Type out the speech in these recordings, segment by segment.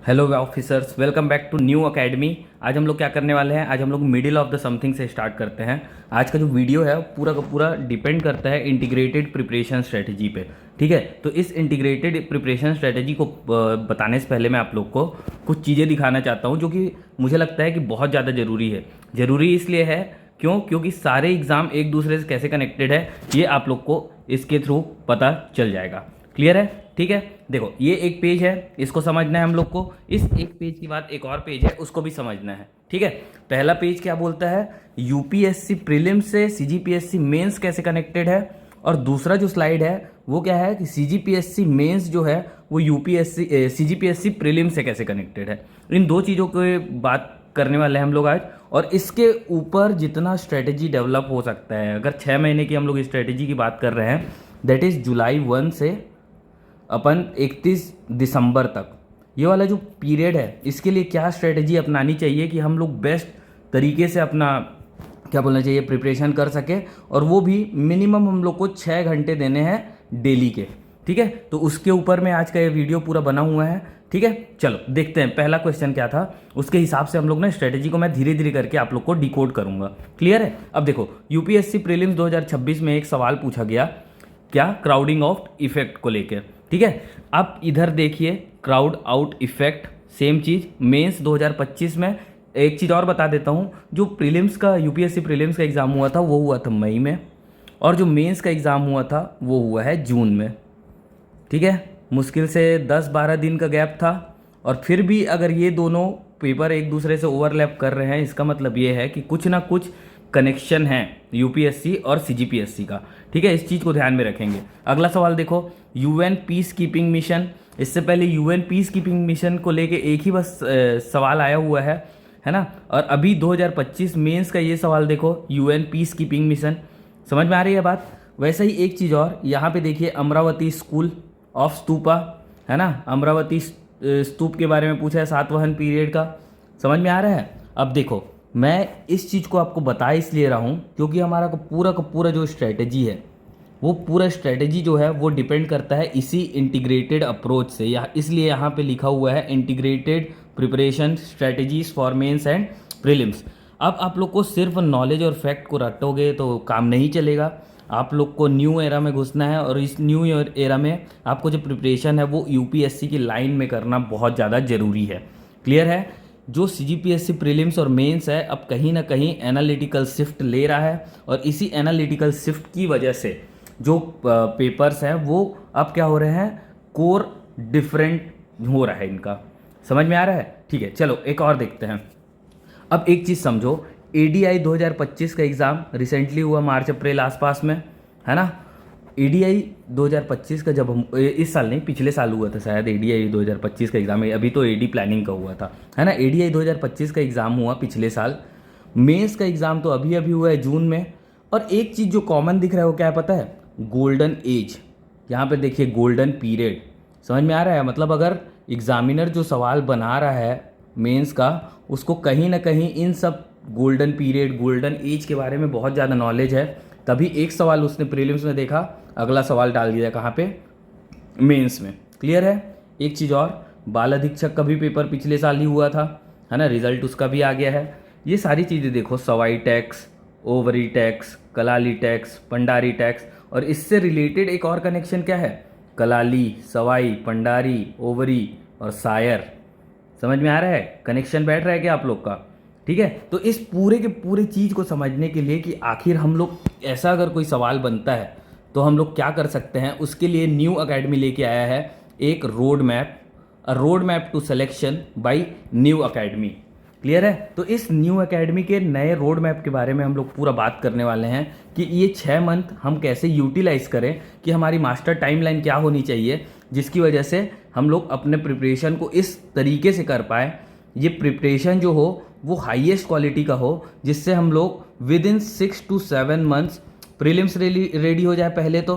Hello officers, welcome back to New Academy. आज हम लोग क्या करने वाले हैं? आज हम लोग मिडिल ऑफ द समथिंग से स्टार्ट करते हैं। आज का जो वीडियो है पूरा का पूरा डिपेंड करता है इंटीग्रेटेड प्रिपरेशन स्ट्रेटजी पे। ठीक है, तो इस इंटीग्रेटेड प्रिपरेशन स्ट्रेटजी को बताने से पहले मैं आप लोग को कुछ चीज़ें दिखाना चाहता हूँ जो कि मुझे लगता है कि बहुत ज़्यादा ज़रूरी है। ज़रूरी इसलिए है क्योंकि सारे एग्ज़ाम एक दूसरे से कैसे कनेक्टेड है ये आप लोग को इसके थ्रू पता चल जाएगा। क्लियर है? ठीक है, देखो ये एक पेज है, इसको समझना है हम लोग को। इस एक पेज के बाद एक और पेज है, उसको भी समझना है। ठीक है, पहला पेज क्या बोलता है? यूपीएससी प्रीलिम्स से सीजीपीएससी मेंस कैसे कनेक्टेड है। और दूसरा जो स्लाइड है वो क्या है कि सीजीपीएससी मेंस जो है वो यूपीएससी सीजीपीएससी प्रीलिम्स से कैसे कनेक्टेड है। इन दो चीज़ों की बात करने वाले हैं हम लोग आज। और इसके ऊपर जितना स्ट्रेटेजी डेवलप हो सकता है, अगर 6 महीने की हम लोग स्ट्रेटेजी की बात कर रहे हैं, दैट इज़ जुलाई 1 से अपन 31 दिसंबर तक, ये वाला जो पीरियड है इसके लिए क्या स्ट्रेटजी अपनानी चाहिए कि हम लोग बेस्ट तरीके से अपना क्या बोलना चाहिए प्रिपरेशन कर सके। और वो भी मिनिमम हम लोग को 6 घंटे देने हैं डेली के। ठीक है, तो उसके ऊपर में आज का ये वीडियो पूरा बना हुआ है। ठीक है, चलो देखते हैं पहला क्वेश्चन क्या था, उसके हिसाब से हम लोग ना स्ट्रेटजी को मैं धीरे धीरे करके आप लोग को डिकोड करूंगा। क्लियर है? अब देखो यूपीएससी प्रीलिम्स 2026 में एक सवाल पूछा गया, क्या क्राउडिंग आउट इफेक्ट को लेकर। ठीक है, आप इधर देखिए, क्राउड आउट इफेक्ट सेम चीज़ मेंस 2025 में। एक चीज़ और बता देता हूँ, जो प्रीलिम्स का यूपीएससी प्रीलिम्स का एग्ज़ाम हुआ था वो हुआ था मई में, और जो मेंस का एग्ज़ाम हुआ था वो हुआ है जून में। ठीक है, मुश्किल से 10-12 दिन का गैप था। और फिर भी अगर ये दोनों पेपर एक दूसरे से ओवरलैप कर रहे हैं, इसका मतलब ये है कि कुछ ना कुछ कनेक्शन है यूपीएससी और सीजीपीएससी का। ठीक है, इस चीज़ को ध्यान में रखेंगे। अगला सवाल देखो, यूएन पीस कीपिंग मिशन। इससे पहले यूएन पीस कीपिंग मिशन को लेके एक ही बस सवाल आया हुआ है ना। और अभी 2025 मेंस का ये सवाल देखो, यूएन पीस कीपिंग मिशन। समझ में आ रही है बात? वैसे ही एक चीज़ और यहाँ पे देखिए, अमरावती स्कूल ऑफ स्तूपा, है ना। अमरावती स्तूप के बारे में पूछा है, सातवाहन पीरियड का। समझ में आ रहा है? अब देखो, मैं इस चीज़ को आपको बता इसलिए रहा हूँ क्योंकि हमारा का पूरा जो स्ट्रेटजी है, वो पूरा स्ट्रेटजी जो है वो डिपेंड करता है इसी इंटीग्रेटेड अप्रोच से। या इसलिए यहाँ पे लिखा हुआ है integrated preparation strategies for mains and prelims. अब आप लोग को सिर्फ नॉलेज और फैक्ट को रटोगे तो काम नहीं चलेगा। आप लोग को न्यू एरा में घुसना है, और इस न्यू एरा में आपको जो प्रिपरेशन है वो यूपीएससी की लाइन में करना बहुत ज़्यादा ज़रूरी है। क्लियर है? जो सीजीपीएससी प्रीलिम्स और मेंस है अब कहीं ना कहीं एनालिटिकल शिफ्ट ले रहा है, और इसी एनालिटिकल शिफ्ट की वजह से जो पेपर्स हैं वो अब क्या हो रहे हैं, कोर डिफरेंट हो रहा है इनका। समझ में आ रहा है? ठीक है, चलो एक और देखते हैं। अब एक चीज़ समझो, एडीआई 2025 का एग्ज़ाम रिसेंटली हुआ मार्च अप्रैल आसपास में, है ना। एडीआई 2025 का जब हम इस साल नहीं, पिछले साल हुआ था शायद एडीआई 2025 का एग्ज़ाम। अभी तो एडी प्लानिंग का हुआ था, है ना। एडीआई 2025 का एग्ज़ाम हुआ पिछले साल। मेंस का एग्ज़ाम तो अभी अभी हुआ है जून में। और एक चीज़ जो कॉमन दिख रहा है वो क्या है पता है? Golden age. यहाँ पे देखिए गोल्डन पीरियड। समझ में आ रहा है? मतलब अगर एग्जामिनर जो सवाल बना रहा है मेंस का, उसको कहीं ना कहीं इन सब गोल्डन पीरियड, गोल्डन एज के बारे में बहुत ज़्यादा नॉलेज है, तभी एक सवाल उसने प्रीलिम्स में देखा, अगला सवाल डाल दिया कहाँ पे? मेंस में। क्लियर है? एक चीज़ और, बाल अधीक्षक का भी पेपर पिछले साल ही हुआ था, है ना। रिजल्ट उसका भी आ गया है। ये सारी चीज़ें देखो, सवाई टैक्स, ओवरी टैक्स, कलाली टैक्स, पंडारी टैक्स। और इससे रिलेटेड एक और कनेक्शन क्या है? कलाली, सवाई, पंडारी, ओवरी और सायर। समझ में आ रहा है? कनेक्शन बैठ रहा है क्या आप लोग का? ठीक है, तो इस पूरे के पूरे चीज़ को समझने के लिए कि आखिर हम लोग ऐसा अगर कोई सवाल बनता है तो हम लोग क्या कर सकते हैं, उसके लिए न्यू एकेडमी लेके आया है एक road map, a road map to selection by New Academy. Clear है? तो इस न्यू एकेडमी के नए रोड मैप के बारे में हम लोग पूरा बात करने वाले हैं कि ये 6 मंथ हम कैसे यूटिलाइज करें, कि हमारी मास्टर टाइमलाइन क्या होनी चाहिए, जिसकी वजह से हम लोग अपने प्रिपरेशन को इस तरीके से कर पाए, ये प्रिपरेशन जो हो वो हाईएस्ट क्वालिटी का हो, जिससे हम लोग with in 6 to 7 months prelims ready हो जाए। पहले तो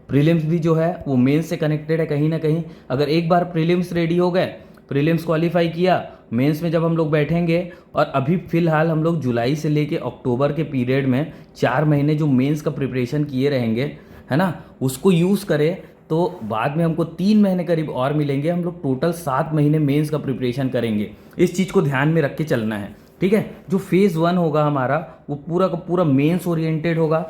प्रीलिम्स भी जो है वो मेंस से कनेक्टेड है कहीं ना कहीं। अगर एक बार प्रीलिम्स रेडी हो गए, प्रीलिम्स क्वालिफाई किया, मेंस में जब हम लोग बैठेंगे, और अभी फिलहाल हम लोग जुलाई से लेके अक्टूबर के पीरियड में 4 महीने जो मेंस का प्रिपरेशन किए रहेंगे, है ना, उसको यूज़ करें तो बाद में हमको 3 महीने करीब और मिलेंगे, हम लोग टोटल 7 महीने मेंस का प्रिपरेशन करेंगे। इस चीज़ को ध्यान में रख के चलना है, ठीक है। जो फेज़ 1 होगा हमारा वो पूरा का पूरा मेंस ओरिएंटेड होगा,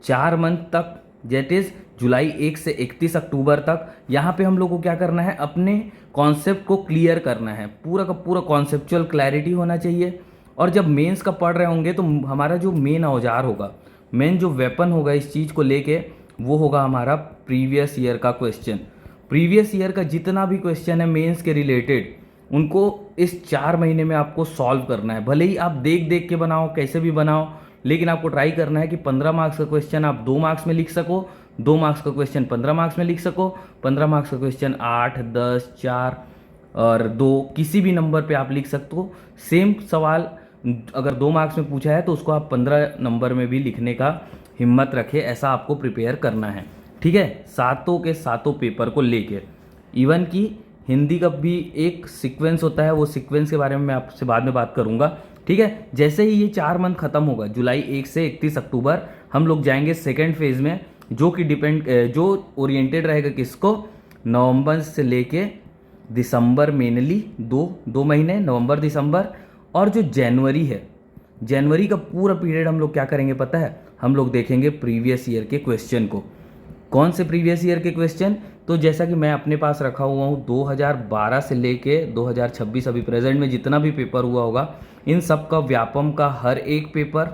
4 मंथ तक, दैट इज़ जुलाई 1 से 31 अक्टूबर तक। यहाँ पे हम लोग को क्या करना है, अपने कॉन्सेप्ट को क्लियर करना है, पूरा का पूरा कॉन्सेप्चुअल क्लैरिटी होना चाहिए। और जब मेंस का पढ़ रहे होंगे तो हमारा जो मेन औजार होगा, मेन जो वेपन होगा इस चीज़ को लेके, वो होगा हमारा प्रीवियस ईयर का क्वेश्चन। प्रीवियस ईयर का जितना भी क्वेश्चन है मेंस के रिलेटेड, उनको इस 4 महीने में आपको सॉल्व करना है। भले ही आप देख देख के बनाओ, कैसे भी बनाओ, लेकिन आपको ट्राई करना है कि 15 मार्क्स का क्वेश्चन आप 2 मार्क्स में लिख सको, 2 मार्क्स का क्वेश्चन 15 मार्क्स में लिख सको, 15 मार्क्स का क्वेश्चन 8, 10, 4 और 2 किसी भी नंबर पे आप लिख सकते हो। सेम सवाल अगर 2 मार्क्स में पूछा है तो उसको आप 15 नंबर में भी लिखने का हिम्मत रखें, ऐसा आपको प्रिपेयर करना है, ठीक है। सातों के सातों पेपर को लेके, इवन कि हिंदी का भी एक सीक्वेंस होता है, वो सीक्वेंस के बारे में मैं आपसे बाद में बात करूंगा, ठीक है। जैसे ही ये 4 मंथ खत्म होगा, जुलाई 1 से 31 अक्टूबर, हम लोग जाएंगे सेकेंड फेज में, जो ओरिएंटेड रहेगा किसको, नवंबर से लेके दिसंबर, मेनली दो महीने, नवंबर दिसंबर। और जो जनवरी है, जनवरी का पूरा पीरियड हम लोग क्या करेंगे पता है, हम लोग देखेंगे प्रीवियस ईयर के क्वेश्चन को। कौन से प्रीवियस ईयर के क्वेश्चन, तो जैसा कि मैं अपने पास रखा हुआ हूँ 2012 से लेके 2026 अभी प्रेजेंट में जितना भी पेपर हुआ होगा, इन सब का व्यापम का हर एक पेपर,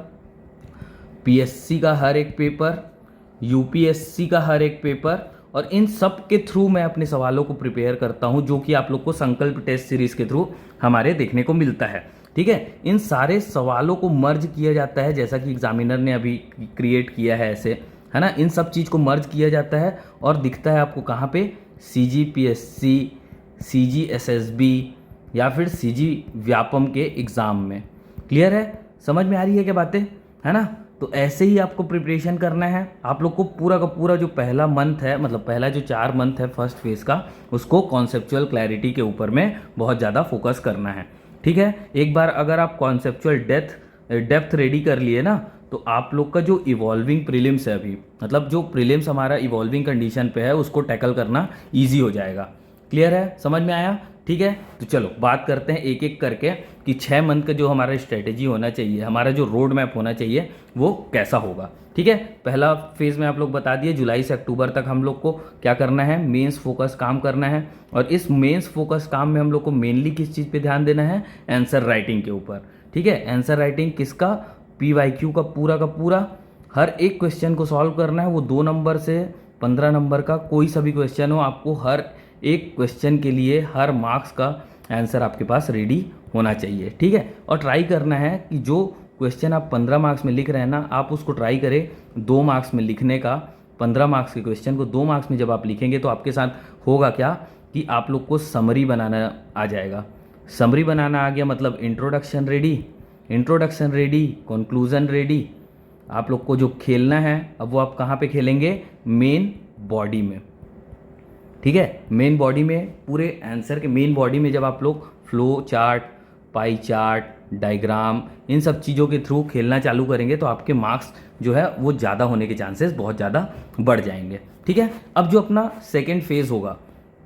पीएससी का हर एक पेपर, यूपीएससी का हर एक पेपर, और इन सब के थ्रू मैं अपने सवालों को प्रिपेयर करता हूँ, जो कि आप लोग को संकल्प टेस्ट सीरीज के थ्रू हमारे देखने को मिलता है, ठीक है। इन सारे सवालों को मर्ज किया जाता है, जैसा कि एग्जामिनर ने अभी क्रिएट किया है ऐसे, है ना। इन सब चीज़ को मर्ज किया जाता है और दिखता है आपको कहाँ पे, CGPSC, CGSSB या फिर CG व्यापम के एग्ज़ाम में। क्लियर है, समझ में आ रही है क्या बातें, है ना। तो ऐसे ही आपको प्रिपरेशन करना है। आप लोग को पूरा का पूरा जो पहला मंथ है, मतलब पहला जो 4 मंथ है फर्स्ट फेज का, उसको कॉन्सेप्चुअल क्लैरिटी के ऊपर में बहुत ज़्यादा फोकस करना है, ठीक है। एक बार अगर आप कॉन्सेप्चुअल डेप्थ रेडी कर लिए ना, तो आप लोग का जो इवॉल्विंग प्रीलिम्स है अभी, मतलब जो प्रीलिम्स हमारा इवॉल्विंग कंडीशन पे है, उसको टैकल करना ईजी हो जाएगा। क्लियर है, समझ में आया, ठीक है। तो चलो बात करते हैं एक एक करके कि 6 मंथ का जो हमारा स्ट्रेटेजी होना चाहिए, हमारा जो रोड मैप होना चाहिए, वो कैसा होगा, ठीक है। पहला फेज में आप लोग बता दिए, जुलाई से अक्टूबर तक हम लोग को क्या करना है, मेंस फोकस काम करना है। और इस मेंस फोकस काम में हम लोग को मेनली किस चीज़ पे ध्यान देना है, आंसर राइटिंग के ऊपर, ठीक है। आंसर राइटिंग किसका, PYQ का पूरा हर एक क्वेश्चन को सॉल्व करना है। वो 2 नंबर से 15 नंबर का कोई सा भी क्वेश्चन हो, आपको हर एक क्वेश्चन के लिए हर मार्क्स का आंसर आपके पास रेडी होना चाहिए, ठीक है। और ट्राई करना है कि जो क्वेश्चन आप 15 मार्क्स में लिख रहे हैं ना, आप उसको ट्राई करें 2 मार्क्स में लिखने का। 15 मार्क्स के क्वेश्चन को 2 मार्क्स में जब आप लिखेंगे तो आपके साथ होगा क्या कि आप लोग को समरी बनाना आ जाएगा। समरी बनाना आ गया मतलब इंट्रोडक्शन रेडी, कंक्लूजन रेडी। आप लोग को जो खेलना है, अब वो आप कहाँ पे खेलेंगे, मेन बॉडी में, ठीक है। मेन बॉडी में, पूरे आंसर के मेन बॉडी में जब आप लोग flow chart, pie chart, diagram, इन सब चीज़ों के थ्रू खेलना चालू करेंगे तो आपके मार्क्स जो है वो ज़्यादा होने के चांसेस बहुत ज़्यादा बढ़ जाएंगे, ठीक है। अब जो अपना सेकेंड फेज होगा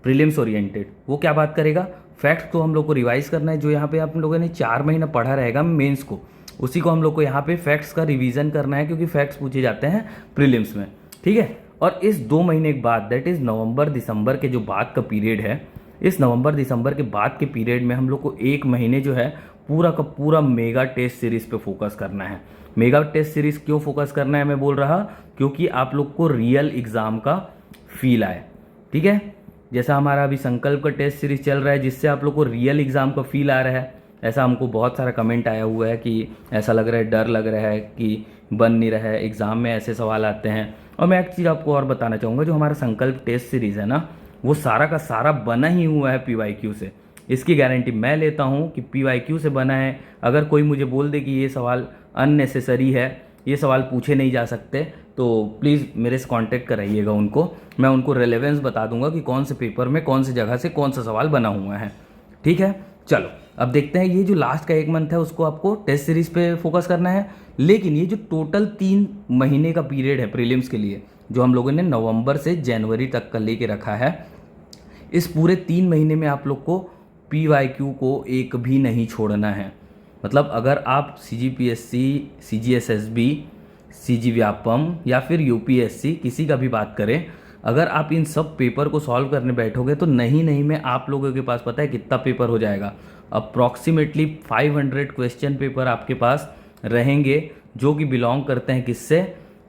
प्रीलिम्स ओरिएंटेड, वो क्या बात करेगा, फैक्ट तो हम लोग को रिवाइज करना है। जो यहाँ पे आप लोगों ने 4 महीना पढ़ा रहेगा मेंस को, उसी को हम लोग को यहाँ पे फैक्ट्स का रिवीजन करना है, क्योंकि फैक्ट्स पूछे जाते हैं प्रीलिम्स में, ठीक है। और इस 2 महीने के बाद, दैट इज़ नवंबर दिसंबर के जो बाद का पीरियड है, इस नवंबर दिसंबर के बाद के पीरियड में हम लोग को 1 महीने जो है पूरा का पूरा मेगा टेस्ट सीरीज पे फोकस करना है। मेगा टेस्ट सीरीज क्यों फोकस करना है मैं बोल रहा, क्योंकि आप लोग को रियल एग्जाम का फील आए, ठीक है। जैसा हमारा अभी संकल्प का टेस्ट सीरीज चल रहा है, जिससे आप लोग को रियल एग्जाम का फील आ रहा है, ऐसा हमको बहुत सारा कमेंट आया हुआ है कि ऐसा लग रहा है, डर लग रहा है कि बन नहीं रहा है, एग्ज़ाम में ऐसे सवाल आते हैं। और मैं एक चीज़ आपको और बताना चाहूँगा, जो हमारा संकल्प टेस्ट सीरीज़ है ना, वो सारा का सारा बना ही हुआ है PYQ से। इसकी गारंटी मैं लेता हूँ कि PYQ से बना है। अगर कोई मुझे बोल दे कि ये सवाल अननेसेसरी है, ये सवाल पूछे नहीं जा सकते, तो प्लीज़ मेरे से कांटेक्ट कराइएगा उनको, मैं उनको रेलेवेंस बता दूंगा कि कौन से पेपर में कौन सी जगह से कौन सा सवाल बना हुआ है, ठीक है। चलो अब देखते हैं, ये जो लास्ट का 1 मंथ है उसको आपको टेस्ट सीरीज पे फोकस करना है, लेकिन ये जो टोटल 3 महीने का पीरियड है प्रीलिम्स के लिए, जो हम लोगों ने नवंबर से जनवरी तक का लेके रखा है। इस पूरे 3 महीने में आप लोग को PYQ को एक भी नहीं छोड़ना है। मतलब अगर आप CGPSC, CGSSB, CG व्यापम या फिर UPSC किसी का भी बात करें, अगर आप इन सब पेपर को सॉल्व करने बैठोगे तो नहीं में आप लोगों के पास पता है कितना पेपर हो जाएगा? अप्रॉक्सीमेटली 500 क्वेश्चन पेपर आपके पास रहेंगे, जो कि बिलोंग करते हैं किससे?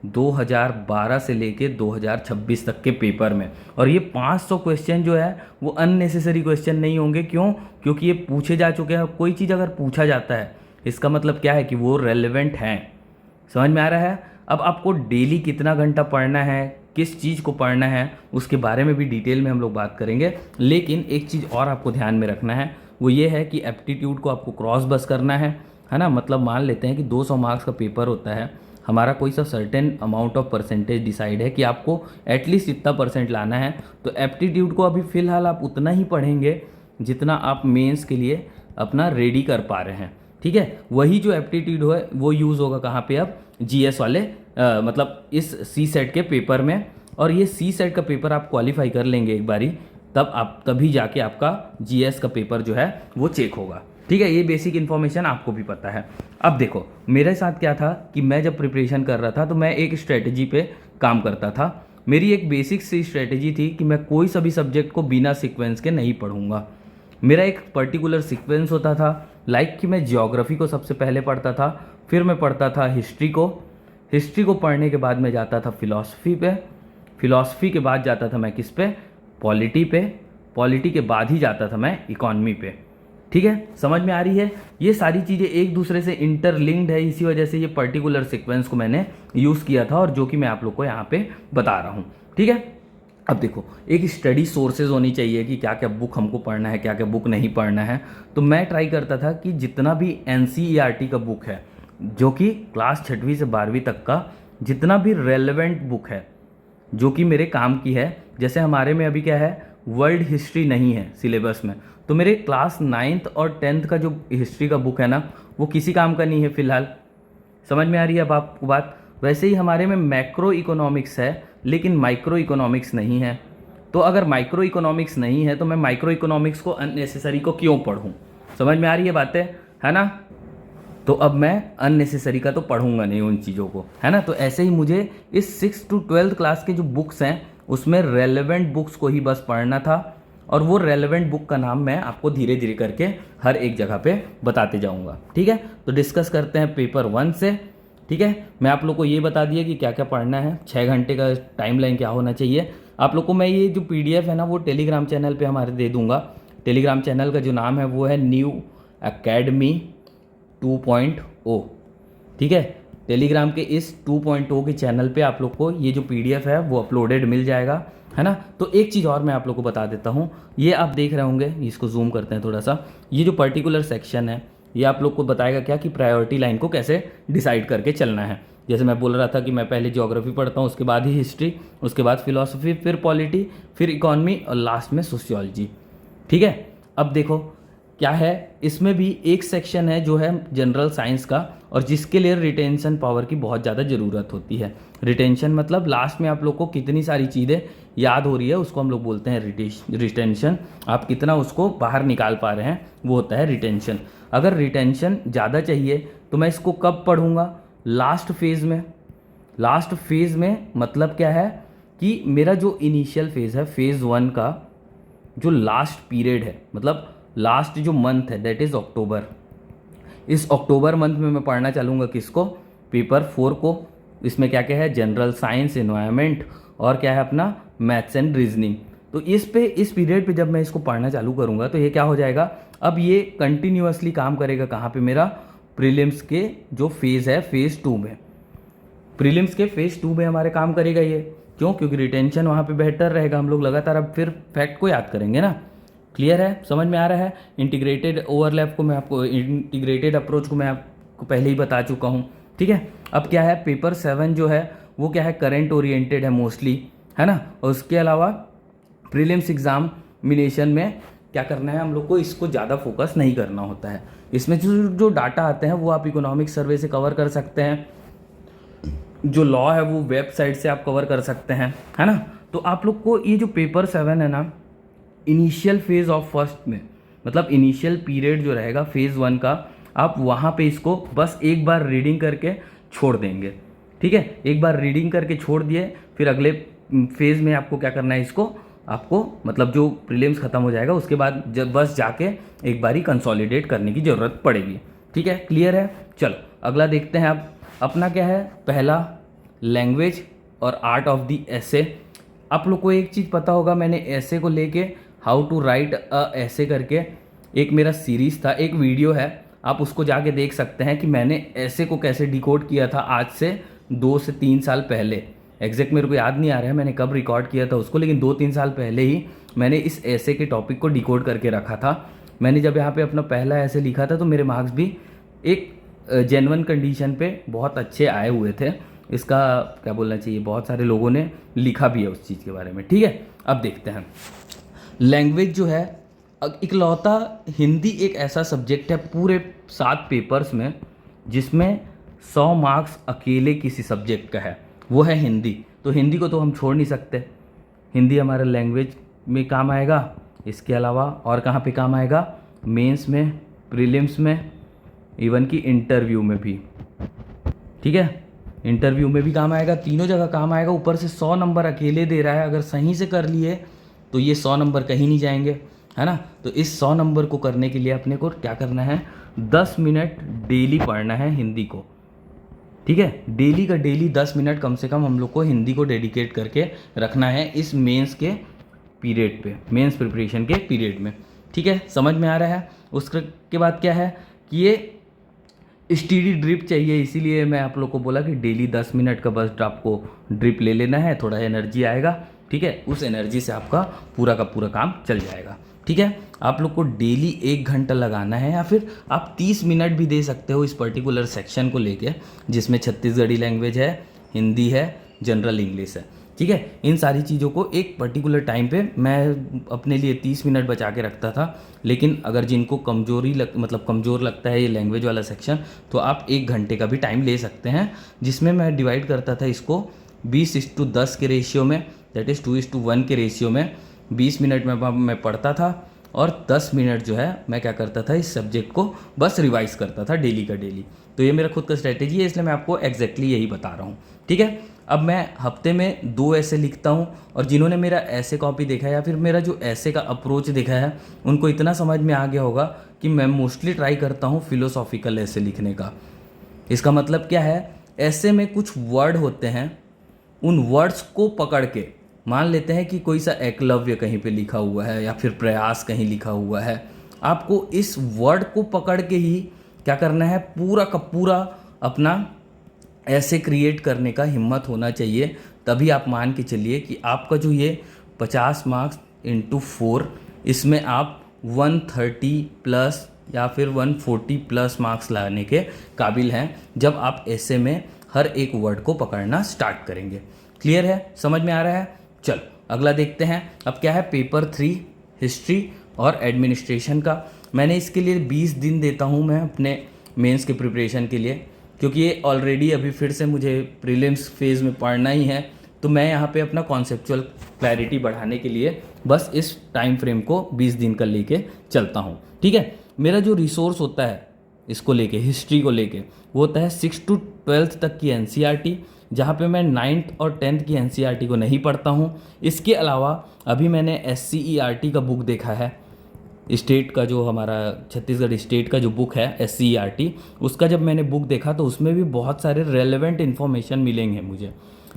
2012 से लेके 2026 तक के पेपर में। और ये 500 क्वेश्चन जो है वो अननेसेसरी क्वेश्चन नहीं होंगे। क्यों? क्योंकि ये पूछे जा चुके हैं। कोई चीज़ अगर पूछा जाता है इसका मतलब क्या है कि वो रेलेवेंट हैं। समझ में आ रहा है? अब आपको डेली कितना घंटा पढ़ना है, किस चीज़ को पढ़ना है, उसके बारे में भी डिटेल में हम लोग बात करेंगे। लेकिन एक चीज़ और आपको ध्यान में रखना है, वो ये है कि एप्टीट्यूड को आपको क्रॉस बस करना है ना। मतलब मान लेते हैं कि 200 मार्क्स का पेपर होता है, हमारा कोई सा certain amount of percentage decide है कि आपको एटलीस्ट इतना परसेंट लाना है। तो एप्टीट्यूड को अभी फ़िलहाल आप उतना ही पढ़ेंगे जितना आप मेंस के लिए अपना रेडी कर पा रहे हैं। ठीक है, वही जो एप्टीट्यूड है वो यूज़ होगा कहाँ पे? अब GS वाले मतलब इस CSET के पेपर में। और ये CSET का पेपर आप क्वालिफाई कर लेंगे एक बारी, तभी जाके आपका GS का पेपर जो है वो चेक होगा। ठीक है, ये बेसिक इन्फॉर्मेशन आपको भी पता है। अब देखो मेरे साथ क्या था कि मैं जब प्रिपरेशन कर रहा था तो मैं एक स्ट्रेटजी पे काम करता था। मेरी एक बेसिक सी स्ट्रेटजी थी कि मैं कोई सा भी सब्जेक्ट को बिना सीक्वेंस के नहीं पढ़ूंगा। मेरा एक पर्टिकुलर सीक्वेंस होता था, लाइक कि मैं ज्योग्राफी को सबसे पहले पढ़ता था, फिर मैं पढ़ता था हिस्ट्री को पढ़ने के बाद मैं जाता था फिलॉसफी पे, फिलॉसफी के बाद जाता था मैं किस पे? पॉलिटी पे, पॉलिटी के बाद ही जाता था मैं इकॉनमी पे। ठीक है, समझ में आ रही है? ये सारी चीज़ें एक दूसरे से इंटरलिंक्ड है, इसी वजह से ये पर्टिकुलर सीक्वेंस को मैंने यूज़ किया था और जो कि मैं आप लोग को यहाँ पे बता रहा हूँ। ठीक है, अब देखो एक स्टडी सोर्सेज होनी चाहिए कि क्या क्या बुक हमको पढ़ना है, क्या क्या बुक नहीं पढ़ना है। तो मैं ट्राई करता था कि जितना भी NCERT का बुक है, जो कि क्लास 6वीं से 12वीं तक का जितना भी रेलेवेंट बुक है जो कि मेरे काम की है, जैसे हमारे में अभी क्या है, वर्ल्ड हिस्ट्री नहीं है सिलेबस में, तो मेरे क्लास 9th और 10th का जो हिस्ट्री का बुक है ना वो किसी काम का नहीं है फिलहाल। समझ में आ रही है अब आपको बात? वैसे ही हमारे में मैक्रो इकोनॉमिक्स है लेकिन माइक्रो इकोनॉमिक्स नहीं है। तो अगर माइक्रो इकोनॉमिक्स नहीं है तो मैं माइक्रो इकोनॉमिक्स को अननेसेसरी को क्यों पढ़ूँ? समझ में आ रही है बातें, है ना? तो अब मैं अननेसेसरी का तो पढ़ूंगा नहीं उन चीज़ों को, है ना? तो ऐसे ही मुझे इस 6th to 12th क्लास के जो बुक्स हैं उसमें रेलेवेंट बुक्स को ही बस पढ़ना था। और वो रेलेवेंट बुक का नाम मैं आपको धीरे धीरे करके हर एक जगह पे बताते जाऊंगा। ठीक है, तो डिस्कस करते हैं पेपर 1 से। ठीक है, मैं आप लोग को ये बता दिया कि क्या क्या पढ़ना है, 6 घंटे का टाइमलाइन क्या होना चाहिए। आप लोग को मैं ये जो PDF है ना वो टेलीग्राम चैनल पे हमारे दे दूंगा। टेलीग्राम चैनल का जो नाम है वो है न्यू अकेडमी 2.0। ठीक है, टेलीग्राम के इस 2.0 के चैनल पे आप लोग को ये जो PDF है वो अपलोडेड मिल जाएगा, है ना? तो एक चीज़ और मैं आप लोग को बता देता हूँ, ये आप देख रहे होंगे, इसको जूम करते हैं थोड़ा सा। ये जो पर्टिकुलर सेक्शन है ये आप लोग को बताएगा क्या कि प्रायोरिटी लाइन को कैसे डिसाइड करके चलना है। जैसे मैं बोल रहा था कि मैं पहले ज्योग्राफी पढ़ता हूँ, उसके बाद ही हिस्ट्री, उसके बाद फिलॉसफी, फिर पॉलिटी, फिर इकॉनमी और लास्ट में सोशियोलॉजी। ठीक है, अब देखो क्या है, इसमें भी एक सेक्शन है जो है जनरल साइंस का, और जिसके लिए रिटेंशन पावर की बहुत ज़्यादा ज़रूरत होती है। रिटेंशन मतलब लास्ट में आप लोग को कितनी सारी चीज़ें याद हो रही है उसको हम लोग बोलते हैं रिटेंशन। आप कितना उसको बाहर निकाल पा रहे हैं वो होता है रिटेंशन। अगर रिटेंशन ज़्यादा चाहिए तो मैं इसको कब पढ़ूंगा? लास्ट फेज़ में। लास्ट फेज़ में मतलब क्या है कि मेरा जो इनिशियल फेज़ है, फेज़ 1 का जो लास्ट पीरियड है, मतलब लास्ट जो मंथ है दैट इज़ अक्टूबर। इस अक्टूबर मंथ में मैं पढ़ना चालूँगा किसको? पेपर 4 को। इसमें क्या क्या है? जनरल साइंस, एनवायरनमेंट और क्या है अपना मैथ्स एंड रीजनिंग। तो इस पीरियड पे जब मैं इसको पढ़ना चालू करूँगा तो ये क्या हो जाएगा, अब ये कंटिन्यूअसली काम करेगा कहाँ पे? मेरा प्रीलिम्स के जो फेज़ है फेज़ 2 में। प्रीलिम्स के फेज़ 2 में हमारे काम करेगा ये। क्यों? क्योंकि रिटेंशन वहाँ पे बेहतर रहेगा, हम लोग लगातार अब फिर फैक्ट को याद करेंगे ना। क्लियर है? समझ में आ रहा है? इंटीग्रेटेड ओवरलैप को मैं आपको, इंटीग्रेटेड अप्रोच को मैं आपको पहले ही बता चुका हूँ। ठीक है, अब क्या है, पेपर 7 जो है वो क्या है, करंट ओरिएंटेड है मोस्टली, है ना? और उसके अलावा प्रीलिम्स एग्जामिनेशन में क्या करना है हम लोग को, इसको ज़्यादा फोकस नहीं करना होता है। इसमें जो डाटा आते हैं वो आप इकोनॉमिक सर्वे से कवर कर सकते हैं, जो लॉ है वो वेबसाइट से आप कवर कर सकते हैं, है ना। तो आप लोग को ये जो पेपर 7 है ना, इनिशियल फेज ऑफ फर्स्ट में, मतलब इनिशियल पीरियड जो रहेगा फेज़ 1 का, आप वहाँ पे इसको बस एक बार रीडिंग करके छोड़ देंगे, ठीक है। एक बार रीडिंग करके छोड़ दिए, फिर अगले फेज़ में आपको क्या करना है, इसको आपको मतलब जो प्रीलिम्स ख़त्म हो जाएगा उसके बाद जब बस जाके एक बारी कंसोलिडेट करने की ज़रूरत पड़ेगी, ठीक है। क्लियर है। चलो अगला देखते हैं। आप अपना क्या है, पहला लैंग्वेज और आर्ट ऑफ द एसे। आप लोग को एक चीज़ पता होगा, मैंने ऐसे को लेके हाउ टू राइट अ ऐसे करके एक मेरा सीरीज़ था, एक वीडियो है, आप उसको जाके देख सकते हैं कि मैंने ऐसे को कैसे डिकोड किया था आज से 2 से 3 साल पहले। एग्जैक्ट मेरे को याद नहीं आ रहा है मैंने कब रिकॉर्ड किया था उसको, लेकिन 2-3 साल पहले ही मैंने इस ऐसे के टॉपिक को डिकोड करके रखा था। मैंने जब यहाँ पे अपना पहला ऐसे लिखा था तो मेरे मार्क्स भी एक जेन्युइन कंडीशन पे बहुत अच्छे आए हुए थे। इसका क्या बोलना चाहिए, बहुत सारे लोगों ने लिखा भी है उस चीज़ के बारे में, ठीक है। अब देखते हैं लैंग्वेज जो है, इकलौता हिंदी एक ऐसा सब्जेक्ट है पूरे 7 पेपर्स में जिसमें 100 मार्क्स अकेले किसी सब्जेक्ट का है, वो है हिंदी। तो हिंदी को तो हम छोड़ नहीं सकते, हिंदी हमारे लैंग्वेज में काम आएगा। इसके अलावा और कहाँ पे काम आएगा, मेंस में, प्रीलिम्स में, इवन कि इंटरव्यू में भी, ठीक है। इंटरव्यू में भी काम आएगा, तीनों जगह काम आएगा। ऊपर से 100 नंबर अकेले दे रहा है, अगर सही से कर लिए तो ये 100 नंबर कहीं नहीं जाएंगे, है ना। तो इस 100 नंबर को करने के लिए अपने को क्या करना है, 10 मिनट डेली पढ़ना है हिंदी को, ठीक है। डेली का डेली 10 मिनट कम से कम हम लोग को हिंदी को डेडिकेट करके रखना है इस मेंस के पीरियड पे, मेंस प्रिपरेशन के पीरियड में, ठीक है। समझ में आ रहा है। उसके बाद क्या है कि ये स्टीडी ड्रिप चाहिए, इसीलिए मैं आप लोग को बोला कि डेली 10 मिनट का बस आपको ड्रिप ले लेना है, थोड़ा एनर्जी आएगा, ठीक है। उस एनर्जी से आपका पूरा का पूरा काम चल जाएगा, ठीक है। आप लोग को डेली 1 घंटा लगाना है, या फिर आप 30 मिनट भी दे सकते हो इस पर्टिकुलर सेक्शन को लेके, जिसमें छत्तीसगढ़ी लैंग्वेज है, हिंदी है, जनरल इंग्लिश है, ठीक है। इन सारी चीज़ों को एक पर्टिकुलर टाइम पे मैं अपने लिए 30 मिनट बचा के रखता था। लेकिन अगर जिनको मतलब कमज़ोर लगता है ये लैंग्वेज वाला सेक्शन, तो आप 1 घंटे का भी टाइम ले सकते हैं, जिसमें मैं डिवाइड करता था इसको 20:10 के रेशियो में, दैट इज़ 2:1 के रेशियो में। 20 मिनट में मैं पढ़ता था और 10 मिनट जो है मैं क्या करता था, इस सब्जेक्ट को बस रिवाइज़ करता था डेली का डेली। तो ये मेरा खुद का स्ट्रैटेजी है, इसलिए मैं आपको एग्जैक्टली यही बता रहा हूँ, ठीक है। अब मैं हफ्ते में 2 ऐसे लिखता हूँ, और जिन्होंने मेरा ऐसे कॉपी देखा है या फिर मेरा जो ऐसे का अप्रोच देखा है, उनको इतना समझ में आ गया होगा कि मैं मोस्टली ट्राई करता हूँ फिलोसॉफिकल ऐसे लिखने का। इसका मतलब क्या है, ऐसे में कुछ वर्ड होते हैं, उन वर्ड्स को पकड़ के, मान लेते हैं कि कोई सा एकलव्य कहीं पे लिखा हुआ है या फिर प्रयास कहीं लिखा हुआ है, आपको इस वर्ड को पकड़ के ही क्या करना है, पूरा का पूरा अपना ऐसे क्रिएट करने का हिम्मत होना चाहिए। तभी आप मान के चलिए कि आपका जो ये 50 मार्क्स इंटू 4, इसमें आप 130 प्लस या फिर 140 प्लस मार्क्स लाने के काबिल हैं, जब आप ऐसे में हर एक वर्ड को पकड़ना स्टार्ट करेंगे। क्लियर है, समझ में आ रहा है। चलो अगला देखते हैं। अब क्या है, पेपर 3 हिस्ट्री और एडमिनिस्ट्रेशन का। मैंने इसके लिए 20 दिन देता हूँ मैं अपने मेंस के प्रिपरेशन के लिए, क्योंकि ये ऑलरेडी अभी फिर से मुझे प्रीलिम्स फेज़ में पढ़ना ही है। तो मैं यहाँ पे अपना कॉन्सेप्चुअल क्लैरिटी बढ़ाने के लिए बस इस टाइम फ्रेम को 20 दिन का लेके चलता हूँ, ठीक है। मेरा जो रिसोर्स होता है इसको लेके, हिस्ट्री को लेके, वो होता है 6 to 12th तक की एनसीईआरटी, जहाँ पे मैं 9th और 10th की एनसीईआरटी को नहीं पढ़ता हूँ। इसके अलावा अभी मैंने एससीईआरटी का बुक देखा है, स्टेट का जो हमारा छत्तीसगढ़ स्टेट का जो बुक है एससीईआरटी, उसका जब मैंने बुक देखा तो उसमें भी बहुत सारे रेलेवेंट इन्फॉर्मेशन मिलेंगे मुझे।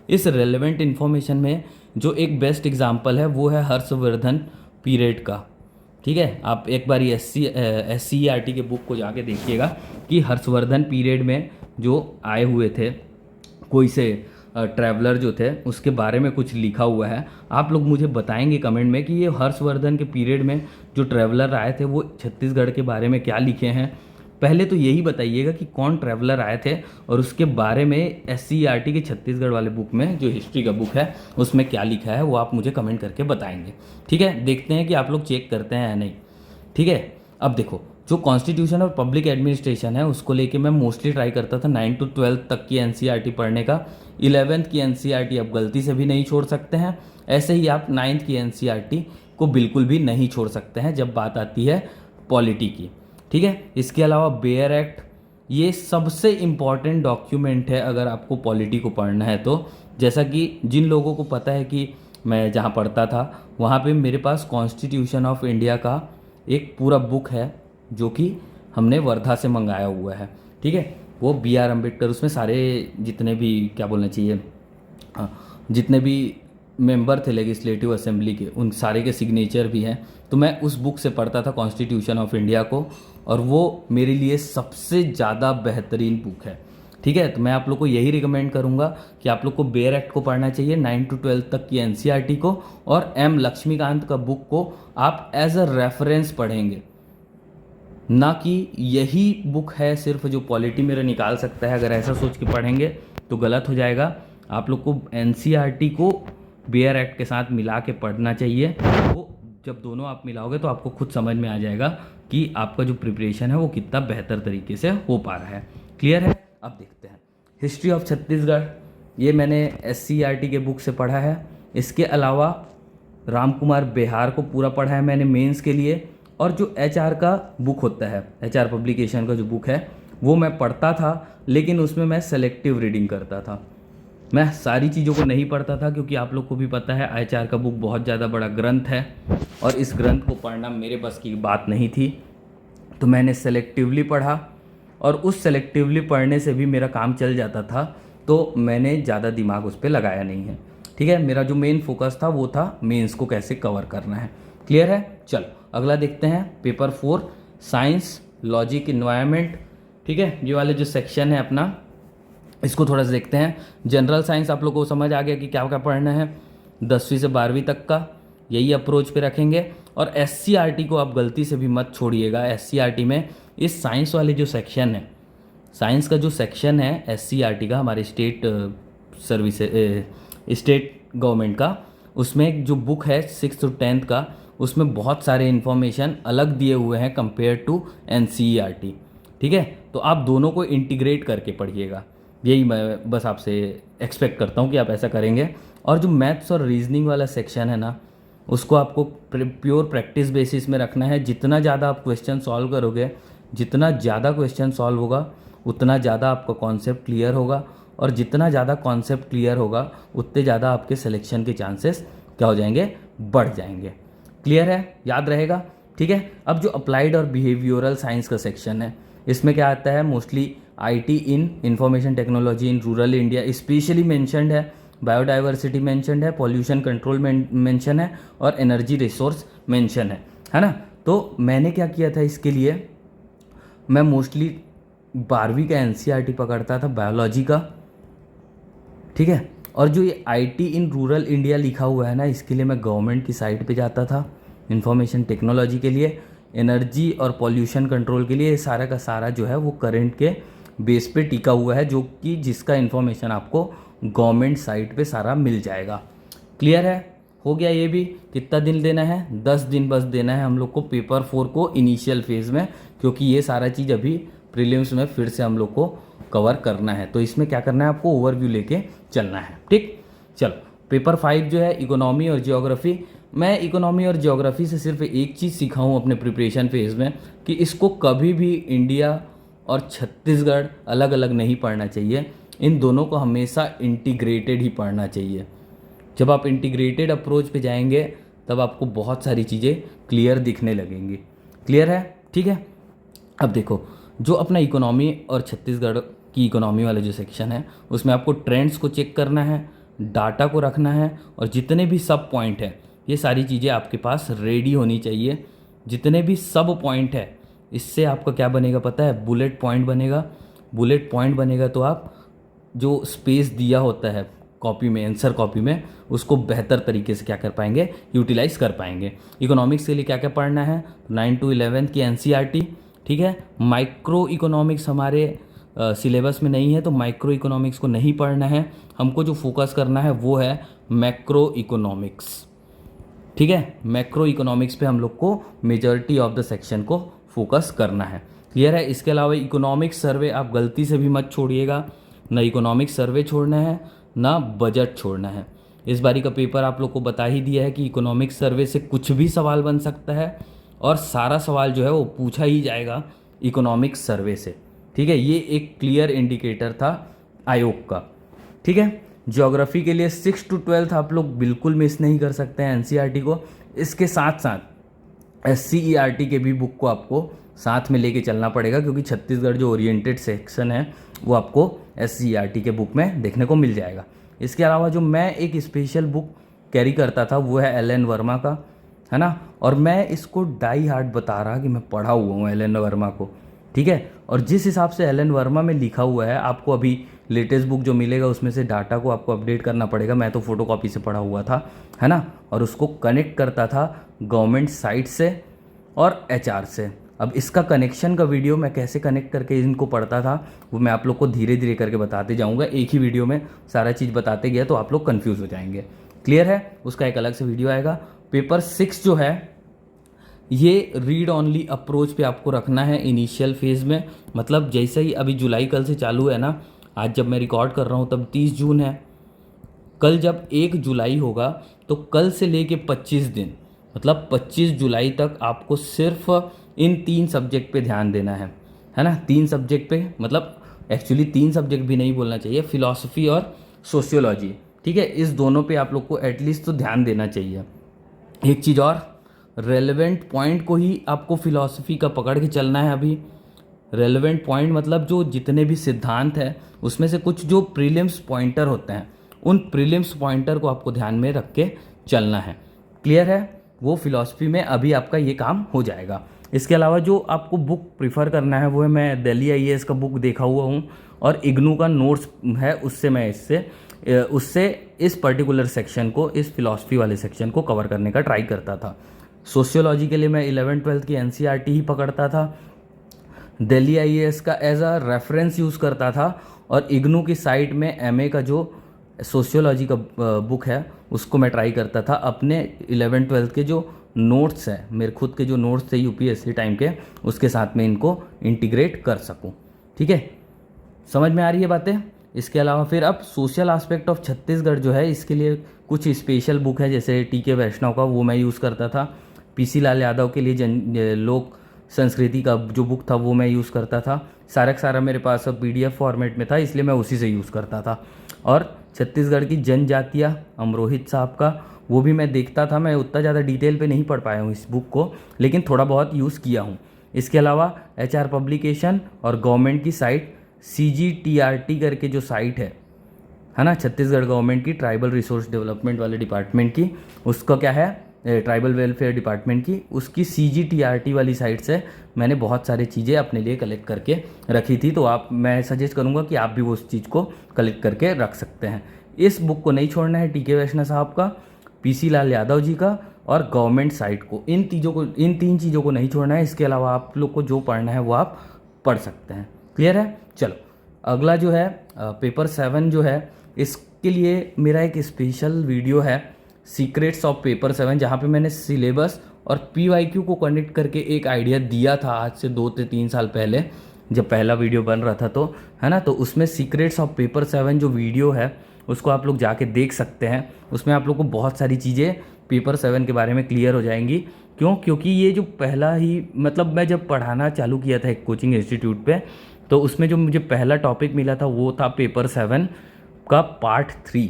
इस रेलेवेंट इन्फॉर्मेशन में जो एक बेस्ट एग्जांपल है वो है हर्षवर्धन पीरियड का, ठीक है। आप एक बार एससीईआरटी के बुक को जाके देखिएगा कि हर्षवर्धन पीरियड में जो आए हुए थे कोई से ट्रैवलर जो थे, उसके बारे में कुछ लिखा हुआ है। आप लोग मुझे बताएंगे कमेंट में कि ये हर्षवर्धन के पीरियड में जो ट्रैवलर आए थे वो छत्तीसगढ़ के बारे में क्या लिखे हैं। पहले तो यही बताइएगा कि कौन ट्रैवलर आए थे, और उसके बारे में एससीईआरटी के छत्तीसगढ़ वाले बुक में जो हिस्ट्री का बुक है उसमें क्या लिखा है, वो आप मुझे कमेंट करके बताएंगे, ठीक है। देखते हैं कि आप लोग चेक करते हैं या नहीं, ठीक है। अब देखो, जो कॉन्स्टिट्यूशन और पब्लिक एडमिनिस्ट्रेशन है उसको लेके मैं मोस्टली ट्राई करता था 9 to 12 तक की एनसीईआरटी पढ़ने का। 11th की एनसीईआरटी आप गलती से भी नहीं छोड़ सकते हैं। ऐसे ही आप 9th की एनसीईआरटी को बिल्कुल भी नहीं छोड़ सकते हैं जब बात आती है पॉलिटी की। ठीक है, इसके अलावा बेयर एक्ट, ये सबसे इम्पॉर्टेंट डॉक्यूमेंट है अगर आपको पॉलिटी को पढ़ना है तो। जैसा कि जिन लोगों को पता है कि मैं जहाँ पढ़ता था वहाँ पे मेरे पास कॉन्स्टिट्यूशन ऑफ इंडिया का एक पूरा बुक है जो कि हमने वर्धा से मंगाया हुआ है। ठीक है, वो BR अम्बेडकर, उसमें सारे जितने भी क्या बोलना चाहिए जितने भी मेंबर थे लेजिस्लेटिव असेंबली के उन सारे के सिग्नेचर भी हैं। तो मैं उस बुक से पढ़ता था कॉन्स्टिट्यूशन ऑफ इंडिया को, और वो मेरे लिए सबसे ज़्यादा बेहतरीन बुक है। ठीक है, तो मैं आप लोग को यही रिकमेंड करूंगा कि आप लोग को बेयर एक्ट को पढ़ना चाहिए, 9 to 12 तक की एनसीईआरटी को, और M लक्ष्मीकांत का बुक को आप एज अ रेफरेंस पढ़ेंगे, ना कि यही बुक है सिर्फ जो पॉलिटी मेरा निकाल सकता है। अगर ऐसा सोच के पढ़ेंगे तो गलत हो जाएगा। आप लोग को एनसीईआरटी को बेयर एक्ट के साथ मिला के पढ़ना चाहिए। वो जब दोनों आप मिलाओगे तो आपको खुद समझ में आ जाएगा कि आपका जो प्रिपरेशन है वो कितना बेहतर तरीके से हो पा रहा है। क्लियर है? अब देखते हैं हिस्ट्री ऑफ छत्तीसगढ़। ये मैंने SCERT के बुक से पढ़ा है। इसके अलावा राम कुमार बेहार को पूरा पढ़ा है मैंने मेंस के लिए। और जो HR का बुक होता है, HR पब्लिकेशन का जो बुक है वो मैं पढ़ता था, लेकिन उसमें मैं सेलेक्टिव रीडिंग करता था। मैं सारी चीज़ों को नहीं पढ़ता था क्योंकि आप लोग को भी पता है HR का बुक बहुत ज़्यादा बड़ा ग्रंथ है और इस ग्रंथ को पढ़ना मेरे बस की बात नहीं थी। तो मैंने सेलेक्टिवली पढ़ा और उस सेलेक्टिवली पढ़ने से भी मेरा काम चल जाता था, तो मैंने ज़्यादा दिमाग उस पर लगाया नहीं है। ठीक है, मेरा जो मेन फोकस था वो था मेंस को कैसे कवर करना है। क्लियर है? चलो अगला देखते हैं पेपर 4 साइंस लॉजिक इन्वायरमेंट। ठीक है, ये वाले जो सेक्शन है अपना इसको थोड़ा सा देखते हैं। जनरल साइंस आप लोग को समझ आ गया कि क्या क्या पढ़ना है, 10वीं से 12वीं तक का यही अप्रोच पे रखेंगे। और SCERT को आप गलती से भी मत छोड़िएगा। SCERT में इस साइंस वाले जो सेक्शन है, साइंस का जो सेक्शन है SCERT का, हमारे स्टेट सर्विस स्टेट गवर्नमेंट का, उसमें एक जो बुक है 6th to 10th का, उसमें बहुत सारे इन्फॉर्मेशन अलग दिए हुए हैं कंपेयर टू NCERT। ठीक है, तो आप दोनों को इंटीग्रेट करके पढ़िएगा, यही मैं बस आपसे एक्सपेक्ट करता हूँ कि आप ऐसा करेंगे। और जो मैथ्स और रीजनिंग वाला सेक्शन है ना, उसको आपको प्योर प्रैक्टिस बेसिस में रखना है। जितना ज़्यादा आप क्वेश्चन सॉल्व करोगे, जितना ज़्यादा क्वेश्चन सॉल्व होगा उतना ज़्यादा आपका कॉन्सेप्ट क्लियर होगा, और जितना ज़्यादा कॉन्सेप्ट क्लियर होगा उतने ज़्यादा आपके सिलेक्शन के चांसेस क्या हो जाएंगे, बढ़ जाएंगे। क्लियर है? याद रहेगा? ठीक है, अब जो अप्लाइड और बिहेवियरल साइंस का सेक्शन है, इसमें क्या आता है, mostly IT in information technology in rural India specially mentioned है, बायोडाइवर्सिटी मेंशन्ड है, पॉल्यूशन कंट्रोल मेंशन है, और एनर्जी रिसोर्स मेंशन है ना। तो मैंने क्या किया था इसके लिए, मैं मोस्टली 12वीं का NCERT पकड़ता था बायोलॉजी का। ठीक है, और जो ये IT इन रूरल इंडिया लिखा हुआ है ना, इसके लिए मैं गवर्नमेंट की साइट पे जाता था इंफॉर्मेशन टेक्नोलॉजी के लिए, एनर्जी और पॉल्यूशन कंट्रोल के लिए। ये सारा का सारा जो है वो करंट के बेस पे टिका हुआ है, जो कि जिसका इन्फॉर्मेशन आपको गवर्नमेंट साइट पे सारा मिल जाएगा। क्लियर है? हो गया ये भी। कितना दिन देना है? 10 दिन बस देना है हम लोग को पेपर 4 को इनिशियल फेज़ में, क्योंकि ये सारा चीज़ अभी प्रीलिम्स में फिर से हम लोग को कवर करना है। तो इसमें क्या करना है, आपको ओवरव्यू लेके चलना है। ठीक, चलो पेपर 5 जो है इकोनॉमी और जियोग्राफी। मैं इकोनॉमी और जियोग्राफी से सिर्फ एक चीज़ सीखा हूँ अपने प्रिपरेशन फेज़ में, कि इसको कभी भी इंडिया और छत्तीसगढ़ अलग अलग नहीं पढ़ना चाहिए। इन दोनों को हमेशा इंटीग्रेटेड ही पढ़ना चाहिए। जब आप इंटीग्रेटेड अप्रोच पे जाएंगे तब आपको बहुत सारी चीज़ें क्लियर दिखने लगेंगी। क्लियर है? ठीक है, अब देखो जो अपना इकोनॉमी और छत्तीसगढ़ की इकोनॉमी वाला जो सेक्शन है, उसमें आपको ट्रेंड्स को चेक करना है, डाटा को रखना है, और जितने भी सब पॉइंट है ये सारी चीज़ें आपके पास रेडी होनी चाहिए। जितने भी सब पॉइंट है, इससे आपका क्या बनेगा पता है, बुलेट पॉइंट बनेगा। बुलेट पॉइंट बनेगा तो आप जो स्पेस दिया होता है कॉपी में, आंसर कॉपी में, उसको बेहतर तरीके से क्या कर पाएंगे, यूटिलाइज कर पाएंगे। इकोनॉमिक्स के लिए क्या क्या पढ़ना है, 9 to 11 की NCERT। ठीक है, माइक्रो इकोनॉमिक्स हमारे सिलेबस में नहीं है, तो माइक्रो इकोनॉमिक्स को नहीं पढ़ना है। हमको जो फोकस करना है वो है मैक्रो इकोनॉमिक्स। ठीक है, मैक्रो इकोनॉमिक्स पे हम लोग को मेजॉरिटी ऑफ द सेक्शन को फोकस करना है। क्लियर है। इसके अलावा इकोनॉमिक सर्वे आप गलती से भी मत छोड़िएगा, ना इकोनॉमिक सर्वे छोड़ना है ना बजट छोड़ना है। इस बारी का पेपर आप लोग को बता ही दिया है कि इकोनॉमिक सर्वे से कुछ भी सवाल बन सकता है और सारा सवाल जो है वो पूछा ही जाएगा इकोनॉमिक सर्वे से। ठीक है, ये एक क्लियर इंडिकेटर था आयोग का। ठीक है, ज्योग्राफी के लिए 6 to 12 आप लोग बिल्कुल मिस नहीं कर सकते हैं एनसीईआरटी को। इसके साथ साथ एससीईआरटी के भी बुक को आपको साथ में लेके चलना पड़ेगा, क्योंकि छत्तीसगढ़ जो ओरिएंटेड सेक्शन है वो आपको एससीईआरटी के बुक में देखने को मिल जाएगा। इसके अलावा जो मैं एक स्पेशल बुक कैरी करता था वो है एल एन वर्मा का, है ना, और मैं इसको डाई हार्ड बता रहा कि मैं पढ़ा हुआ हूँ एल एन वर्मा को। ठीक है, और जिस हिसाब से एल एन वर्मा में लिखा हुआ है, आपको अभी लेटेस्ट बुक जो मिलेगा उसमें से डाटा को आपको अपडेट करना पड़ेगा। मैं तो फोटोकॉपी से पढ़ा हुआ था, है ना, और उसको कनेक्ट करता था गवर्नमेंट साइट से और एचआर से। अब इसका कनेक्शन का वीडियो मैं कैसे कनेक्ट करके इनको पढ़ता था वो मैं आप लोग को धीरे धीरे करके बताते जाऊंगा। एक ही वीडियो में सारा चीज़ बताते गया तो आप लोग कंफ्यूज हो जाएंगे। क्लियर है, उसका एक अलग से वीडियो आएगा। पेपर 6 जो है ये रीड ऑनली अप्रोच पे आपको रखना है इनिशियल फेज में। मतलब जैसे ही अभी जुलाई कल से चालू है ना, आज जब मैं रिकॉर्ड कर रहा हूँ तब 30 जून है, कल जब 1 जुलाई होगा तो कल से लेके 25 दिन मतलब 25 जुलाई तक आपको सिर्फ इन 3 सब्जेक्ट पे ध्यान देना है ना। 3 सब्जेक्ट पे, मतलब एक्चुअली 3 सब्जेक्ट भी नहीं बोलना चाहिए, फिलॉसफी और सोशियोलॉजी। ठीक है, इस दोनों पे आप लोग को एटलीस्ट तो ध्यान देना चाहिए। एक चीज़ और, रेलेवेंट पॉइंट को ही आपको फिलॉसफी का पकड़ के चलना है। अभी रेलेवेंट पॉइंट मतलब जो जितने भी सिद्धांत हैं उसमें से कुछ जो प्रीलिम्स पॉइंटर होते हैं, उन प्रीलिम्स पॉइंटर को आपको ध्यान में रख के चलना है। क्लियर है, वो फिलॉसफी में अभी आपका ये काम हो जाएगा। इसके अलावा जो आपको बुक प्रिफर करना है वो है, मैं दिल्ली आईएएस का बुक देखा हुआ हूँ और इग्नू का नोट्स है, उससे मैं उससे इस पर्टिकुलर सेक्शन को, इस फिलॉसफी वाले सेक्शन को कवर करने का ट्राई करता था। सोशियोलॉजी के लिए मैं 11th-12th की एनसीईआरटी ही पकड़ता था, दिल्ली आईएएस का एज अ रेफरेंस यूज़ करता था और इग्नू की साइट में एमए का जो सोशियोलॉजी का बुक है उसको मैं ट्राई करता था अपने 11th-12th के जो नोट्स हैं, मेरे खुद के जो नोट्स थे यूपीएससी टाइम के, उसके साथ में इनको इंटीग्रेट कर सकूं। ठीक है, समझ में आ रही है बातें। इसके अलावा फिर अब सोशल एस्पेक्ट ऑफ छत्तीसगढ़ जो है, इसके लिए कुछ स्पेशल बुक है, जैसे टीके वैष्णव का वो मैं यूज़ करता था। पीसी लाल यादव के लिए लोक संस्कृति का जो बुक था वो मैं यूज़ करता था। सारा मेरे पास पीडीएफ फॉर्मेट में था, इसलिए मैं उसी से यूज़ करता था। और छत्तीसगढ़ की जनजातियाँ अमरोहित साहब का वो भी मैं देखता था। मैं उतना ज़्यादा डिटेल पे नहीं पढ़ पाया हूँ इस बुक को, लेकिन थोड़ा बहुत यूज़ किया हूँ। इसके अलावा एचआर पब्लिकेशन और गवर्नमेंट की साइट CGTRT करके जो साइट है ना, छत्तीसगढ़ गवर्नमेंट की ट्राइबल रिसोर्स डेवलपमेंट वाले डिपार्टमेंट की, उसका क्या है, ट्राइबल वेलफेयर डिपार्टमेंट की, उसकी CGTRT वाली साइट से मैंने बहुत सारी चीज़ें अपने लिए कलेक्ट करके रखी थी। तो मैं सजेस्ट करूँगा कि आप भी वो उस चीज़ को कलेक्ट करके रख सकते हैं। इस बुक को नहीं छोड़ना है, टीके वैष्णव साहब का, पीसी लाल यादव जी का और गवर्नमेंट साइट को, इन 3 चीज़ों को नहीं छोड़ना है। इसके अलावा आप लोग को जो पढ़ना है वो आप पढ़ सकते हैं। क्लियर है। चलो अगला जो है पेपर 7 जो है, इसके लिए मेरा एक स्पेशल वीडियो है, सीक्रेट्स ऑफ पेपर 7, जहाँ पे मैंने सिलेबस और PYQ को कनेक्ट करके एक आइडिया दिया था आज से 2 से 3 साल पहले, जब पहला वीडियो बन रहा था, तो है ना। तो उसमें सीक्रेट्स ऑफ पेपर 7 जो वीडियो है उसको आप लोग जाके देख सकते हैं। उसमें आप लोग को बहुत सारी चीज़ें पेपर 7 के बारे में क्लियर हो जाएंगी। क्योंकि ये जो पहला ही, मतलब मैं जब पढ़ाना चालू किया था एक कोचिंग इंस्टीट्यूट पे, तो उसमें जो मुझे पहला टॉपिक मिला था वो था पेपर 7 का पार्ट 3।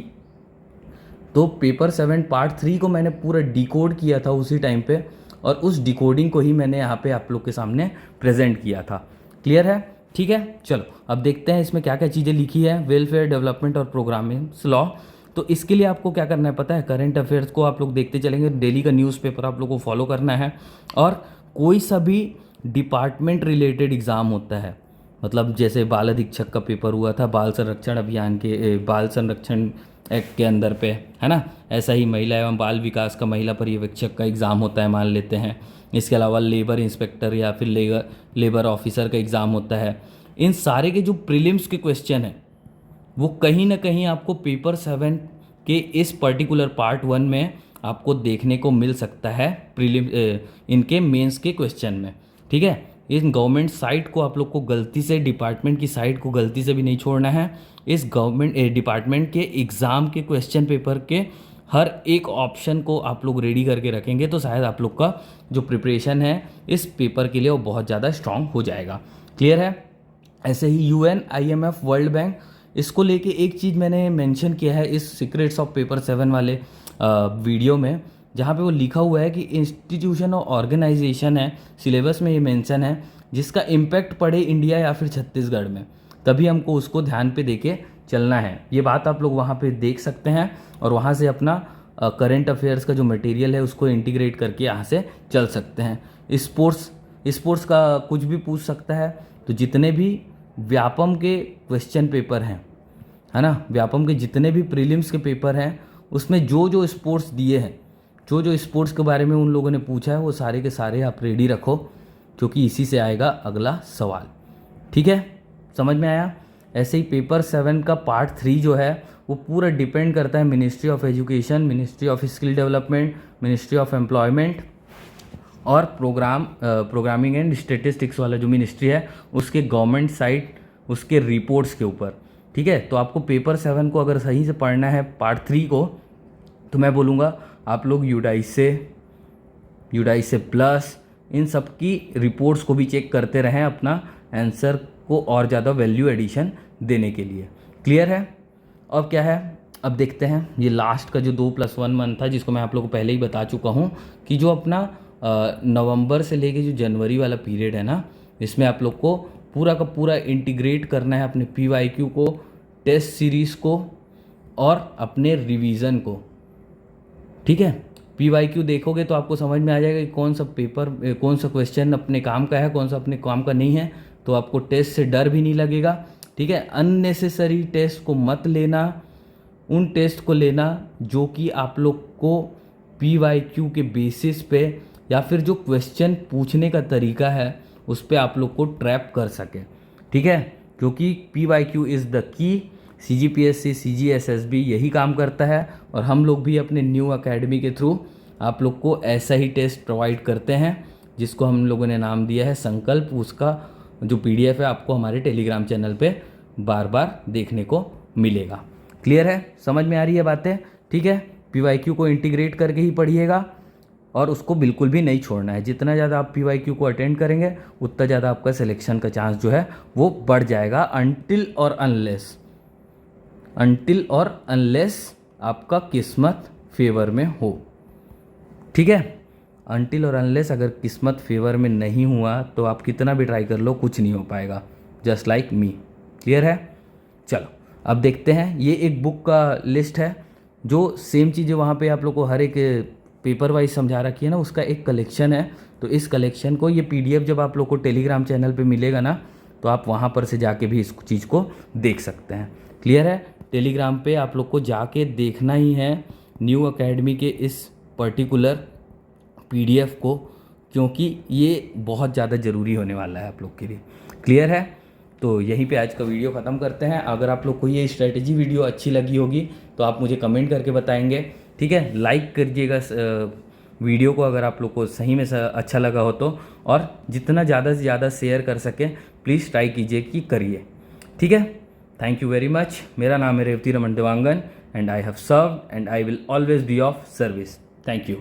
तो पेपर 7 पार्ट 3 को मैंने पूरा डिकोड किया था उसी टाइम पे, और उस डिकोडिंग को ही मैंने यहाँ पे आप लोग के सामने प्रेजेंट किया था। क्लियर है, ठीक है। चलो अब देखते हैं इसमें क्या क्या चीज़ें लिखी है। वेलफेयर डेवलपमेंट और प्रोग्रामिंग्स लॉ, तो इसके लिए आपको क्या करना है पता है, करंट अफेयर्स को आप लोग देखते चलेंगे, डेली का न्यूज़पेपर आप लोग को फॉलो करना है, और कोई सा भी डिपार्टमेंट रिलेटेड एग्ज़ाम होता है, मतलब जैसे बाल अधीक्षक का पेपर हुआ था बाल संरक्षण अभियान के, बाल संरक्षण एक्ट के अंदर पे, है ना, ऐसा ही महिला एवं बाल विकास का महिला पर्यवेक्षक का एग्ज़ाम होता है, मान लेते हैं। इसके अलावा लेबर इंस्पेक्टर या फिर लेबर ऑफिसर का एग्ज़ाम होता है। इन सारे के जो प्रीलिम्स के क्वेश्चन हैं वो कहीं ना कहीं आपको पेपर 7 के इस पर्टिकुलर पार्ट 1 में आपको देखने को मिल सकता है, इनके मेंस के क्वेश्चन में। ठीक है, इन गवर्नमेंट साइट को आप लोग को गलती से, डिपार्टमेंट की साइट को गलती से भी नहीं छोड़ना है। इस गवर्नमेंट डिपार्टमेंट के एग्ज़ाम के क्वेश्चन पेपर के हर एक ऑप्शन को आप लोग रेडी करके रखेंगे तो शायद आप लोग का जो प्रिपरेशन है इस पेपर के लिए वो बहुत ज़्यादा स्ट्रांग हो जाएगा। क्लियर है? ऐसे ही UN, IMF, वर्ल्ड बैंक, इसको लेके एक चीज़ मैंने मेंशन किया है इस सीक्रेट्स ऑफ पेपर 7 वाले वीडियो में, जहाँ पे वो लिखा हुआ है कि इंस्टीट्यूशन और ऑर्गेनाइजेशन है, सिलेबस में ये मेंशन है, जिसका इम्पैक्ट पड़े इंडिया या फिर छत्तीसगढ़ में, तभी हमको उसको ध्यान पे देके चलना है। ये बात आप लोग वहाँ पे देख सकते हैं और वहाँ से अपना करंट अफेयर्स का जो मटेरियल है उसको इंटीग्रेट करके यहाँ से चल सकते हैं। स्पोर्ट्स का कुछ भी पूछ सकता है, तो जितने भी व्यापम के क्वेश्चन पेपर हैं, है ना, व्यापम के जितने भी प्रीलिम्स के पेपर हैं उसमें जो जो स्पोर्ट्स दिए हैं, जो जो स्पोर्ट्स के बारे में उन लोगों ने पूछा है, वो सारे के सारे आप रेडी रखो, क्योंकि इसी से आएगा अगला सवाल। ठीक है, समझ में आया? ऐसे ही पेपर 7 का पार्ट 3 जो है वो पूरा डिपेंड करता है ministry of education, ministry of skill development, ministry of employment और प्रोग्रामिंग एंड स्टेटिस्टिक्स वाला जो मिनिस्ट्री है उसके गवर्नमेंट साइट, उसके रिपोर्ट्स के ऊपर। ठीक है, तो आपको पेपर 7 को अगर सही से पढ़ना है, पार्ट 3 को, तो मैं बोलूँगा आप लोग यूडाइसे प्लस इन सब की रिपोर्ट्स को भी चेक करते रहें अपना आंसर को और ज़्यादा वैल्यू एडिशन देने के लिए। क्लियर है? अब क्या है, अब देखते हैं ये लास्ट का जो 2+1 मंथ था, जिसको मैं आप लोगों को पहले ही बता चुका हूँ कि जो अपना नवंबर से लेके जो जनवरी वाला पीरियड है ना, इसमें आप लोग को पूरा का पूरा इंटीग्रेट करना है अपने PYQ को, टेस्ट सीरीज़ को और अपने रिवीजन को। ठीक है, PYQ देखोगे तो आपको समझ में आ जाएगा कि कौन सा पेपर, कौन सा क्वेश्चन अपने काम का है, कौन सा अपने काम का नहीं है, तो आपको टेस्ट से डर भी नहीं लगेगा। ठीक है, अननेसेसरी टेस्ट को मत लेना, उन टेस्ट को लेना जो कि आप लोग को PYQ के बेसिस पे या फिर जो क्वेश्चन पूछने का तरीका है उस पर आप लोग को ट्रैप कर सके। ठीक है, क्योंकि PYQ is the key. CGPSC, CGSSB यही काम करता है और हम लोग भी अपने न्यू अकेडमी के थ्रू आप लोग को ऐसा ही टेस्ट प्रोवाइड करते हैं, जिसको हम लोगों ने नाम दिया है संकल्प। उसका जो PDF है आपको हमारे टेलीग्राम चैनल पे बार बार देखने को मिलेगा। क्लियर है? समझ में आ रही है बातें? ठीक है, PYQ को इंटीग्रेट करके ही पढ़िएगा और उसको बिल्कुल भी नहीं छोड़ना है। जितना ज़्यादा आप PYQ को अटेंड करेंगे उतना ज़्यादा आपका सिलेक्शन का चांस जो है वो बढ़ जाएगा, अनटिल और अनलेस आपका किस्मत फेवर में हो। ठीक है, अनटिल और अनलेस अगर किस्मत फेवर में नहीं हुआ तो आप कितना भी ट्राई कर लो, कुछ नहीं हो पाएगा, जस्ट लाइक मी। क्लियर है? चलो अब देखते हैं, ये एक बुक का लिस्ट है जो सेम चीज़ें वहाँ पे आप लोग को हर एक पेपर वाइज समझा रखी है ना, उसका एक कलेक्शन है। तो इस कलेक्शन को, ये PDF जब आप लोग को टेलीग्राम चैनल पे मिलेगा ना, तो आप वहाँ पर से जाके भी इस चीज़ को देख सकते हैं। क्लियर है? टेलीग्राम पे आप लोग को जाके देखना ही है न्यू अकेडमी के इस पर्टिकुलर PDF को, क्योंकि ये बहुत ज़्यादा ज़रूरी होने वाला है आप लोग के लिए। क्लियर है? तो यहीं पे आज का वीडियो ख़त्म करते हैं। अगर आप लोग को ये स्ट्रेटजी वीडियो अच्छी लगी होगी तो आप मुझे कमेंट करके बताएंगे। ठीक है, लाइक करिएगा वीडियो को अगर आप लोग को सही में अच्छा लगा हो तो, और जितना ज़्यादा से ज़्यादा शेयर कर सकें प्लीज़ ट्राई कीजिए कि करिए। ठीक है, थैंक यू वेरी मच। मेरा नाम है Revati Raman Dewangan and I have served and I will always be of service. Thank you.